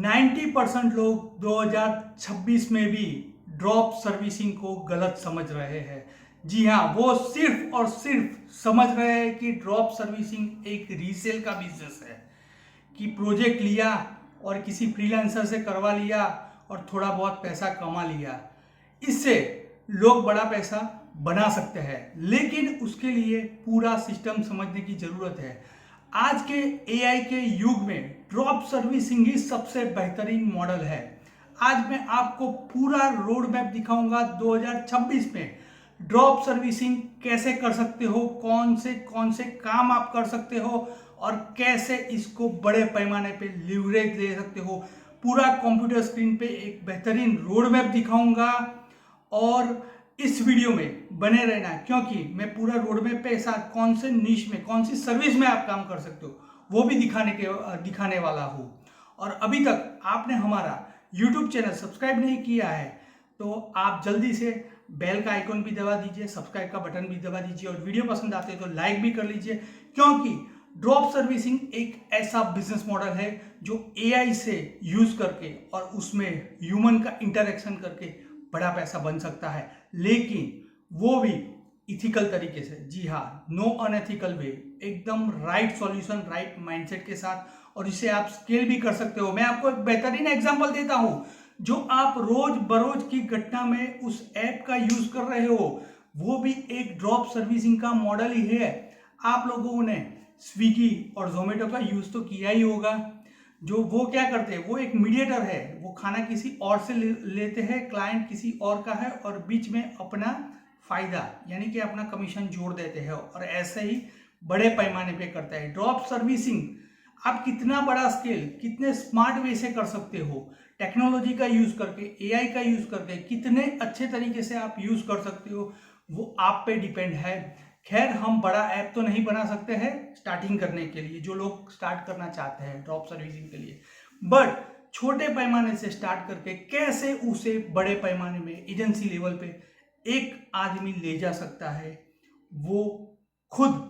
90% लोग 2026 में भी ड्रॉप सर्विसिंग को गलत समझ रहे हैं। जी हाँ, वो सिर्फ और सिर्फ समझ रहे हैं कि ड्रॉप सर्विसिंग एक रीसेल का बिजनेस है, कि प्रोजेक्ट लिया और किसी फ्रीलांसर से करवा लिया और थोड़ा बहुत पैसा कमा लिया, इससे लोग बड़ा पैसा बना सकते हैं। लेकिन उसके लिए पूरा सिस्टम समझने की जरूरत है। आज के एआई के युग में ड्रॉप सर्विसिंग ही सबसे बेहतरीन मॉडल है। आज मैं आपको पूरा रोड मैप दिखाऊंगा 2026 में ड्रॉप सर्विसिंग कैसे कर सकते हो, कौन से काम आप कर सकते हो और कैसे इसको बड़े पैमाने पे लिवरेज दे सकते हो। पूरा कंप्यूटर स्क्रीन पे एक बेहतरीन रोड मैप दिखाऊंगा और इस वीडियो में बने रहना, क्योंकि मैं पूरा रोड मैप पे साथ कौन से निश में, कौन सी सर्विस में आप काम कर सकते हो वो भी दिखाने वाला हूँ। और अभी तक आपने हमारा यूट्यूब चैनल सब्सक्राइब नहीं किया है तो आप जल्दी से बेल का आइकन भी दबा दीजिए, सब्सक्राइब का बटन भी दबा दीजिए और वीडियो पसंद आते हैं तो लाइक भी कर लीजिए, क्योंकि ड्रॉप सर्विसिंग एक ऐसा बिजनेस मॉडल है जो एआई से यूज करके और उसमें ह्यूमन का इंटरेक्शन करके बड़ा पैसा बन सकता है, लेकिन वो भी इथिकल तरीके से। जी हाँ, नो अनएथिकल वे, एकदम राइट सॉल्यूशन, राइट माइंडसेट के साथ, और इसे आप स्केल भी कर सकते हो। मैं आपको एक बेहतरीन एग्जांपल देता हूं, जो आप रोज बरोज की घटना में उस ऐप का यूज कर रहे हो वो भी एक ड्रॉप सर्विसिंग का मॉडल ही है। आप लोगों ने स्विगी और जोमेटो का यूज तो किया ही होगा। जो वो क्या करते हैं, वो एक मीडिएटर है, वो खाना किसी और से लेते हैं, क्लाइंट किसी और का है और बीच में अपना फायदा यानी कि अपना कमीशन जोड़ देते हैं और ऐसे ही बड़े पैमाने पे करता है। ड्रॉप सर्विसिंग आप कितना बड़ा स्केल, कितने स्मार्ट वे से कर सकते हो, टेक्नोलॉजी का यूज करके, एआई का यूज करके कितने अच्छे तरीके से आप यूज कर सकते हो, वो आप पे डिपेंड है। खैर, हम बड़ा ऐप तो नहीं बना सकते हैं स्टार्टिंग करने के लिए, जो लोग स्टार्ट करना चाहते हैं ड्रॉप सर्विसिंग के लिए, बट छोटे पैमाने से स्टार्ट करके कैसे उसे बड़े पैमाने में एजेंसी लेवल पे एक आदमी ले जा सकता है, वो खुद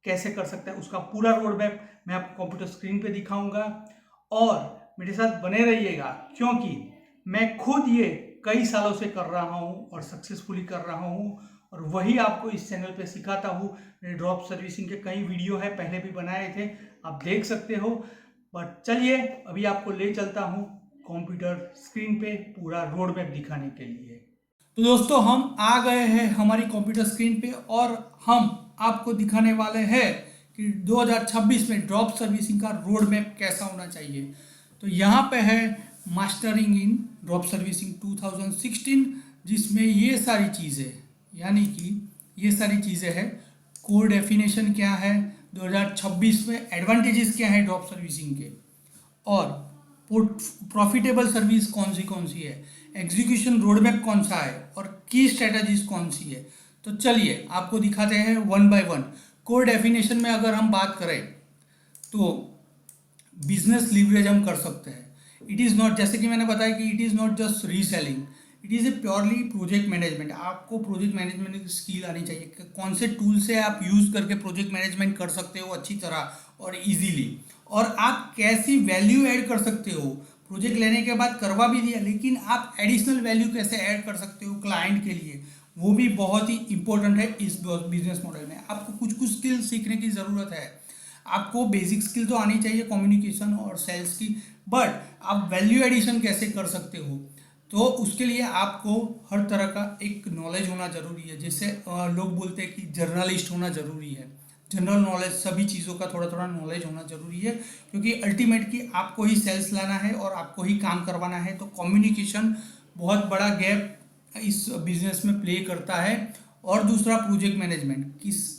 कैसे कर सकता है, उसका पूरा रोड मैप मैं आपको कंप्यूटर स्क्रीन पे दिखाऊंगा। और मेरे साथ बने रहिएगा, क्योंकि मैं खुद ये कई सालों से कर रहा हूँ और सक्सेसफुली कर रहा हूँ और वही आपको इस चैनल पे सिखाता हूँ। मेरे ड्रॉप सर्विसिंग के कई वीडियो है, पहले भी बनाए थे, आप देख सकते हो। बट चलिए अभी आपको ले चलता हूँ कंप्यूटर स्क्रीन पे पूरा रोड मैप दिखाने के लिए। तो दोस्तों, हम आ गए हैं हमारी कंप्यूटर स्क्रीन पे और हम आपको दिखाने वाले हैं कि 2026 में ड्रॉप सर्विसिंग का रोड मैप कैसा होना चाहिए। तो यहाँ पे है मास्टरिंग इन ड्रॉप सर्विसिंग 2016, जिसमें ये सारी चीज़ें, यानी कि ये सारी चीज़ें हैं। कोर डेफिनेशन क्या है 2026 में, एडवांटेजेस क्या है ड्रॉप सर्विसिंग के, और प्रॉफिटेबल सर्विस कौन सी है, एग्जीक्यूशन रोड मैप कौन सा है और की स्ट्रेटजीज कौन सी है। तो चलिए आपको दिखाते हैं one by one. Core definition में अगर हम बात करें तो बिजनेस लीवरेज हम कर सकते हैं। इट इज़ नॉट, जैसे कि मैंने बताया कि it is not just reselling, it is a purely project management. आपको प्रोजेक्ट मैनेजमेंट की स्किल आनी चाहिए कि कौन से टूल से आप यूज़ करके प्रोजेक्ट मैनेजमेंट कर सकते हो अच्छी तरह और इजीली, और आप कैसी वैल्यू ऐड कर सकते हो। प्रोजेक्ट लेने के बाद करवा भी दिया, लेकिन आप एडिशनल वैल्यू कैसे ऐड कर सकते हो क्लाइंट के लिए, वो भी बहुत ही इंपॉर्टेंट है इस बिजनेस मॉडल में। आपको कुछ स्किल सीखने की ज़रूरत है। आपको बेसिक स्किल तो आनी चाहिए कम्युनिकेशन और सेल्स की, बट आप वैल्यू एडिशन कैसे कर सकते हो, तो उसके लिए आपको हर तरह का एक नॉलेज होना जरूरी है। जैसे लोग बोलते हैं कि जर्नलिस्ट होना जरूरी है, जनरल नॉलेज, सभी चीज़ों का थोड़ा थोड़ा नॉलेज होना जरूरी है, क्योंकि अल्टीमेटली आपको ही सेल्स लाना है और आपको ही काम करवाना है। तो कम्युनिकेशन बहुत बड़ा गैप इस बिजनेस में प्ले करता है। और दूसरा प्रोजेक्ट मैनेजमेंट,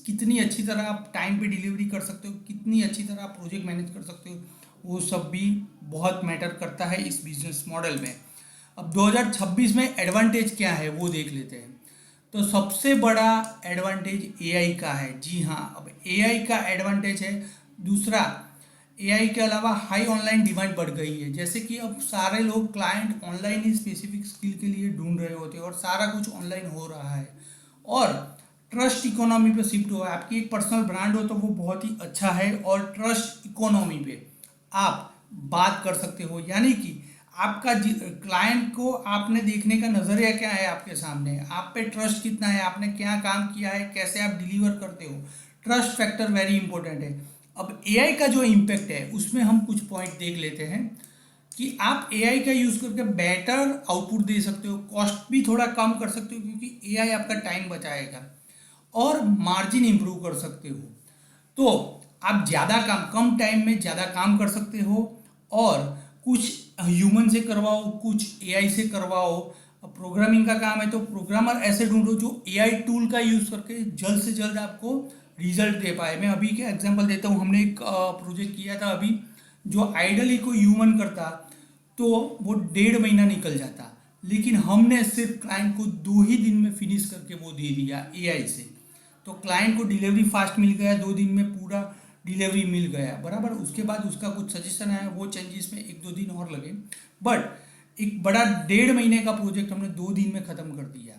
कितनी अच्छी तरह आप टाइम पे डिलीवरी कर सकते हो, कितनी अच्छी तरह आप प्रोजेक्ट मैनेज कर सकते हो, वो सब भी बहुत मैटर करता है इस बिजनेस मॉडल में। अब 2026 में एडवांटेज क्या है वो देख लेते हैं। तो सबसे बड़ा एडवांटेज एआई का है। जी हाँ, अब एआई का एडवांटेज है। दूसरा, एआई के अलावा हाई ऑनलाइन डिमांड बढ़ गई है, जैसे कि अब सारे लोग क्लाइंट ऑनलाइन ही स्पेसिफिक स्किल के लिए ढूंढ रहे होते हैं और सारा कुछ ऑनलाइन हो रहा है। और ट्रस्ट इकोनॉमी पे शिफ्ट हुआ है। आपकी एक पर्सनल ब्रांड हो तो वो बहुत ही अच्छा है, और ट्रस्ट इकोनॉमी पे आप बात कर सकते हो। यानी कि आपका क्लाइंट को आपने देखने का नज़रिया क्या है, आपके सामने आप पे ट्रस्ट कितना है, आपने क्या काम किया है, कैसे आप डिलीवर करते हो। ट्रस्ट फैक्टर वेरी इंपॉर्टेंट है। अब एआई का जो इम्पैक्ट है उसमें हम कुछ पॉइंट देख लेते हैं कि आप एआई का यूज़ करके बेटर आउटपुट दे सकते हो, कॉस्ट भी थोड़ा कम कर सकते हो क्योंकि एआई आपका टाइम बचाएगा, और मार्जिन इंप्रूव कर सकते हो। तो आप ज़्यादा काम कम टाइम में ज़्यादा काम कर सकते हो, और कुछ ह्यूमन से करवाओ, कुछ एआई से करवाओ। प्रोग्रामिंग का काम है तो प्रोग्रामर ऐसे ढूंढो जो एआई टूल का यूज़ करके जल्द से जल्द आपको रिजल्ट दे पाए। मैं अभी के एग्जांपल देता हूँ, हमने एक प्रोजेक्ट किया था अभी, जो आइडली कोई ह्यूमन करता तो वो 1.5 महीना निकल जाता, लेकिन हमने सिर्फ क्लाइंट को 2 ही दिन में फिनिश करके वो दे दिया एआई से। तो क्लाइंट को डिलीवरी फास्ट मिल गया, 2 दिन में पूरा डिलीवरी मिल गया बराबर। उसके बाद उसका कुछ सजेशन आया, वो चेंजेस में 1-2 दिन और लगे, बट एक बड़ा 1.5 महीने का प्रोजेक्ट हमने 2 दिन में ख़त्म कर दिया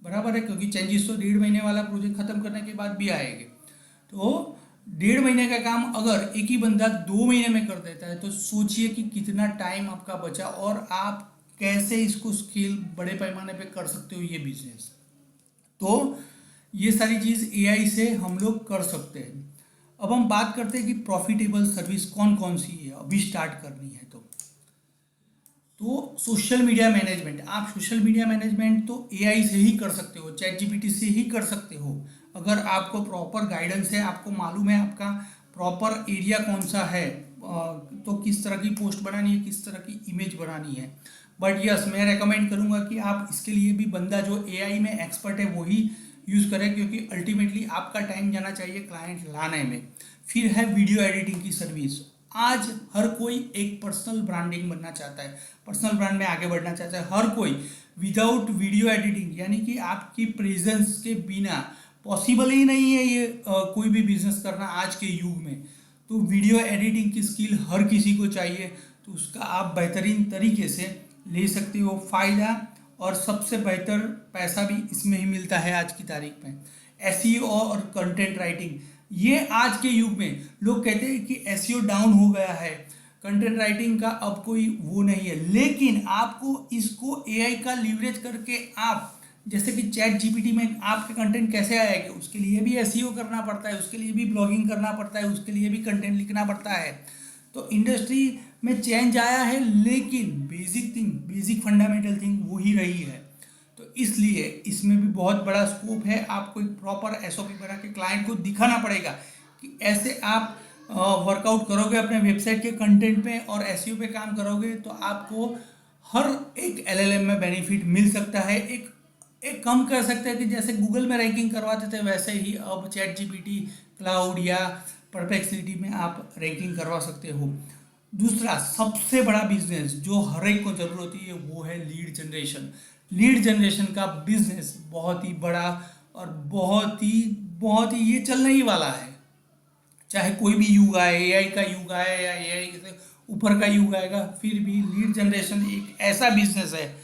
बराबर है, क्योंकि चेंजेस तो 1.5 महीने वाला प्रोजेक्ट ख़त्म करने के बाद भी आएंगे। तो 1.5 महीने का काम अगर एक ही बंदा 2 महीने में कर देता है तो सोचिए कि कितना टाइम आपका बचा, और आप कैसे इसको स्केल बड़े पैमाने पे कर सकते हो ये बिजनेस। तो ये सारी चीज़ एआई से हम लोग कर सकते हैं। अब हम बात करते हैं कि प्रॉफिटेबल सर्विस कौन कौन सी है अभी स्टार्ट करनी है। तो सोशल मीडिया मैनेजमेंट, आप सोशल मीडिया मैनेजमेंट तो एआई से ही कर सकते हो, चैट जीपीटी से ही कर सकते हो। अगर आपको प्रॉपर गाइडेंस है, आपको मालूम है आपका प्रॉपर एरिया कौन सा है, तो किस तरह की पोस्ट बनानी है, किस तरह की इमेज बनानी है। बट यस, मैं रेकमेंड करूँगा कि आप इसके लिए भी बंदा जो एआई में एक्सपर्ट है वही यूज़ करें, क्योंकि अल्टीमेटली आपका टाइम जाना चाहिए क्लाइंट लाने में। फिर है वीडियो एडिटिंग की सर्विस। आज हर कोई एक पर्सनल ब्रांडिंग बनना चाहता है, पर्सनल ब्रांड में आगे बढ़ना चाहता है हर कोई। विदाउट वीडियो एडिटिंग यानी कि आपकी प्रेजेंस के बिना पॉसिबल ही नहीं है ये कोई भी बिजनेस करना आज के युग में। तो वीडियो एडिटिंग की स्किल हर किसी को चाहिए, तो उसका आप बेहतरीन तरीके से ले सकते हो फ़ायदा, और सबसे बेहतर पैसा भी इसमें ही मिलता है आज की तारीख में। एसईओ और कंटेंट राइटिंग, ये आज के युग में लोग कहते हैं कि एसईओ डाउन हो गया है, कंटेंट राइटिंग का अब कोई वो नहीं है, लेकिन आपको इसको एआई का लीवरेज करके आप जैसे कि चैट जीपीटी में आपके कंटेंट कैसे आएगा, उसके लिए भी एसईओ करना पड़ता है, उसके लिए भी ब्लॉगिंग करना पड़ता है, उसके लिए भी कंटेंट लिखना पड़ता है। तो इंडस्ट्री में चेंज आया है, लेकिन basic thing, basic fundamental thing वही रही है। तो इसलिए इसमें भी बहुत बड़ा स्कोप है। आपको एक प्रॉपर एसओपी बना के क्लाइंट को दिखाना पड़ेगा कि ऐसे आप वर्कआउट करोगे अपने वेबसाइट के कंटेंट पे और एसईओ पे काम करोगे तो आपको हर एक एलएलएम में बेनिफिट मिल सकता है। एक एक कम कर सकते हैं कि जैसे गूगल में रैंकिंग करवाते थे वैसे ही अब चैट जीपीटी, क्लाउड या परप्लेक्सिटी में आप रैंकिंग करवा सकते हो। दूसरा सबसे बड़ा बिजनेस जो हर एक को जरूरत होती है वो है लीड जनरेशन। लीड जनरेशन का बिजनेस बहुत ही बड़ा और बहुत ही ये चलने ही वाला है। चाहे कोई भी युग आए, एआई का युग आए या एआई से ऊपर का युग आएगा, फिर भी लीड जनरेशन एक ऐसा बिजनेस है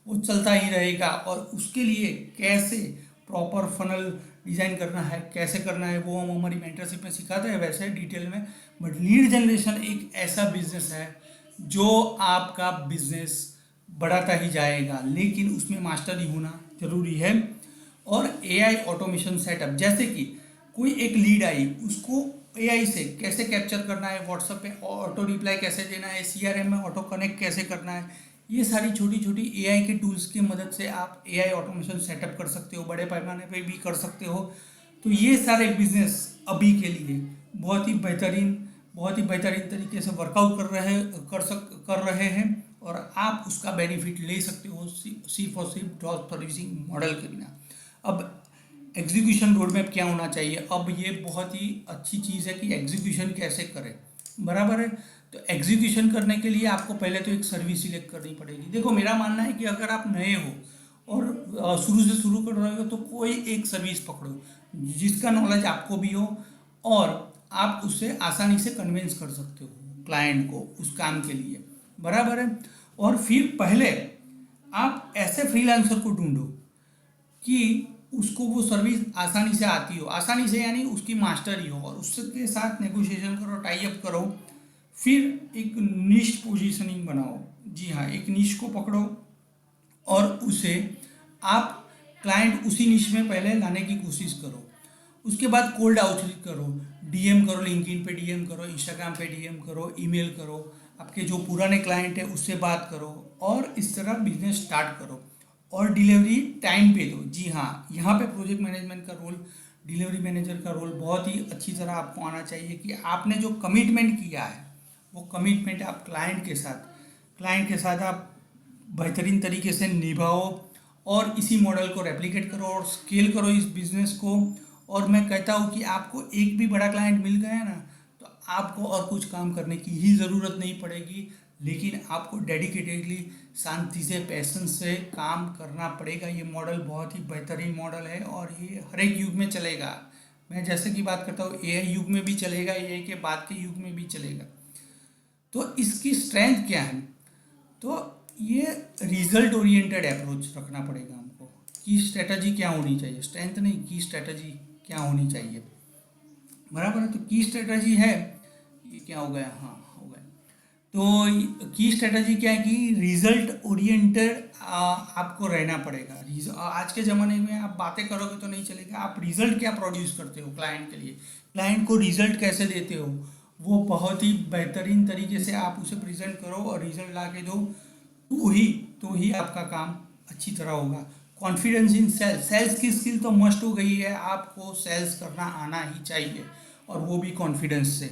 वो चलता ही रहेगा। और उसके लिए कैसे प्रॉपर फनल डिज़ाइन करना है, कैसे करना है, वो हम हमारी मेंटरशिप में सिखाते हैं वैसे डिटेल में। बट लीड जनरेशन एक ऐसा बिजनेस है जो आपका बिजनेस बढ़ाता ही जाएगा, लेकिन उसमें मास्टरी होना जरूरी है। और एआई ऑटोमेशन सेटअप, जैसे कि कोई एक लीड आई, उसको एआई से कैसे कैप्चर करना है, व्हाट्सएप पे ऑटो रिप्लाई कैसे देना है, सीआरएम में ऑटो कनेक्ट कैसे करना है, ये सारी छोटी छोटी एआई के टूल्स की मदद से आप एआई ऑटोमेशन सेटअप कर सकते हो, बड़े पैमाने पे भी कर सकते हो। तो ये सारे बिजनेस अभी के लिए बहुत ही बेहतरीन तरीके से वर्कआउट कर रहे हैं, और आप उसका बेनिफिट ले सकते हो सिर्फ और सिर्फ ड्रॉप सर्विसिंग मॉडल के बिना। अब एग्जीक्यूशन रोड मैप क्या होना चाहिए, अब ये बहुत ही अच्छी चीज़ है कि एग्जीक्यूशन कैसे करें बराबर है। तो एग्जीक्यूशन करने के लिए आपको पहले तो एक सर्विस सिलेक्ट करनी पड़ेगी। देखो मेरा मानना है कि अगर आप नए हो और शुरू से शुरू कर रहे हो तो कोई एक सर्विस पकड़ो जिसका नॉलेज आपको भी हो, और आप उससे आसानी से कन्विंस कर सकते हो क्लाइंट को उस काम के लिए बराबर है। और फिर पहले आप ऐसे फ्रीलांसर को ढूंढो कि उसको वो सर्विस आसानी से आती हो, आसानी से यानी उसकी मास्टरी हो, और उसके साथ नेगोशिएशन करो, टाई अप करो। फिर एक निश पोजीशनिंग बनाओ। जी हाँ, एक निश को पकड़ो और उसे आप क्लाइंट उसी निश में पहले लाने की कोशिश करो। उसके बाद कोल्ड आउटरीच करो, डीएम करो, लिंक्डइन पे डीएम करो, इंस्टाग्राम पे डीएम करो, ईमेल करो, आपके जो पुराने क्लाइंट है उससे बात करो और इस तरह बिजनेस स्टार्ट करो और डिलीवरी टाइम पे दो। जी हाँ, यहाँ पे प्रोजेक्ट मैनेजमेंट का रोल, डिलीवरी मैनेजर का रोल बहुत ही अच्छी तरह आपको आना चाहिए कि आपने जो कमिटमेंट किया है वो कमिटमेंट आप क्लाइंट के साथ आप बेहतरीन तरीके से निभाओ और इसी मॉडल को रेप्लिकेट करो और स्केल करो इस बिज़नेस को। और मैं कहता हूँ कि आपको एक भी बड़ा क्लाइंट मिल गया ना तो आपको और कुछ काम करने की ही ज़रूरत नहीं पड़ेगी, लेकिन आपको डेडिकेटेडली शांति से पैशन से काम करना पड़ेगा। ये मॉडल बहुत ही बेहतरीन मॉडल है और ये हर एक युग में चलेगा। मैं जैसे कि बात करता हूँ एआई युग में भी चलेगा, एआई के बाद के युग में भी चलेगा। तो इसकी स्ट्रेंथ क्या है? तो ये रिजल्ट ओरिएंटेड अप्रोच रखना पड़ेगा हमको। की स्ट्रेटजी क्या होनी चाहिए, स्ट्रेंथ नहीं, की स्ट्रेटजी क्या होनी चाहिए, बराबर है। तो की स्ट्रेटजी है, ये क्या हो गया, हाँ हो गया। तो की स्ट्रेटजी क्या है कि रिजल्ट ओरिएंटेड आपको रहना पड़ेगा। आज के ज़माने में आप बातें करोगे तो नहीं चलेगा, आप रिजल्ट क्या प्रोड्यूस करते हो क्लाइंट के लिए, क्लाइंट को रिजल्ट कैसे देते हो, वो बहुत ही बेहतरीन तरीके से आप उसे प्रेजेंट करो और रिजल्ट ला के दो, तो ही आपका काम अच्छी तरह होगा। कॉन्फिडेंस इन सेल्स की स्किल तो मस्ट हो गई है, आपको सेल्स करना आना ही चाहिए और वो भी कॉन्फिडेंस से।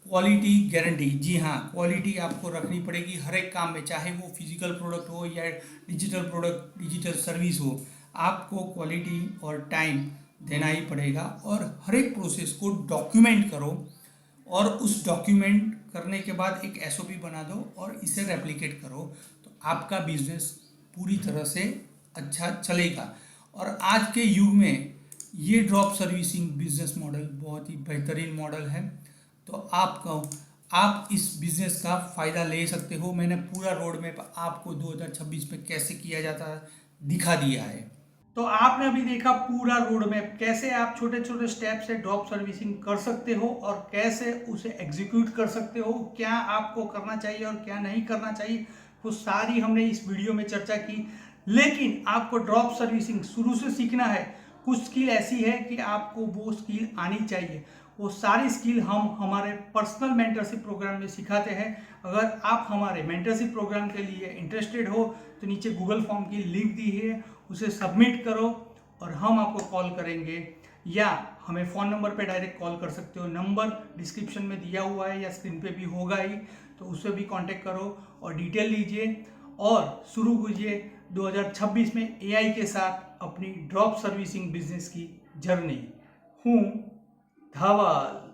क्वालिटी गारंटी, जी हाँ, क्वालिटी आपको रखनी पड़ेगी हर एक काम में, चाहे वो फिजिकल प्रोडक्ट हो या डिजिटल प्रोडक्ट, डिजिटल सर्विस हो, आपको क्वालिटी और टाइम देना ही पड़ेगा। और हर एक प्रोसेस को डॉक्यूमेंट करो और उस डॉक्यूमेंट करने के बाद एक एसओपी बना दो और इसे रेप्लिकेट करो, तो आपका बिजनेस पूरी तरह से अच्छा चलेगा। और आज के युग में ये ड्रॉप सर्विसिंग बिजनेस मॉडल बहुत ही बेहतरीन मॉडल है, तो आप इस बिज़नेस का फ़ायदा ले सकते हो। मैंने पूरा रोड मैप आपको 2026 में कैसे किया जाता है दिखा दिया है। तो आपने अभी देखा पूरा रोड मैप, कैसे आप छोटे छोटे स्टेप से ड्रॉप सर्विसिंग कर सकते हो और कैसे उसे एग्जीक्यूट कर सकते हो, क्या आपको करना चाहिए और क्या नहीं करना चाहिए, वो सारी हमने इस वीडियो में चर्चा की। लेकिन आपको ड्रॉप सर्विसिंग शुरू से सीखना है, कुछ स्किल ऐसी है कि आपको वो स्किल आनी चाहिए। वो सारी स्किल हम हमारे पर्सनल मेंटरशिप प्रोग्राम में सिखाते हैं। अगर आप हमारे मेंटरशिप प्रोग्राम के लिए इंटरेस्टेड हो तो नीचे गूगल फॉर्म की लिंक दी है, उसे सबमिट करो और हम आपको कॉल करेंगे, या हमें फ़ोन नंबर पे डायरेक्ट कॉल कर सकते हो। नंबर डिस्क्रिप्शन में दिया हुआ है या स्क्रीन पे भी होगा ही, तो उससे भी कांटेक्ट करो और डिटेल लीजिए और शुरू कीजिए 2026 में एआई के साथ अपनी ड्रॉप सर्विसिंग बिजनेस की जर्नी। हूँ धवल।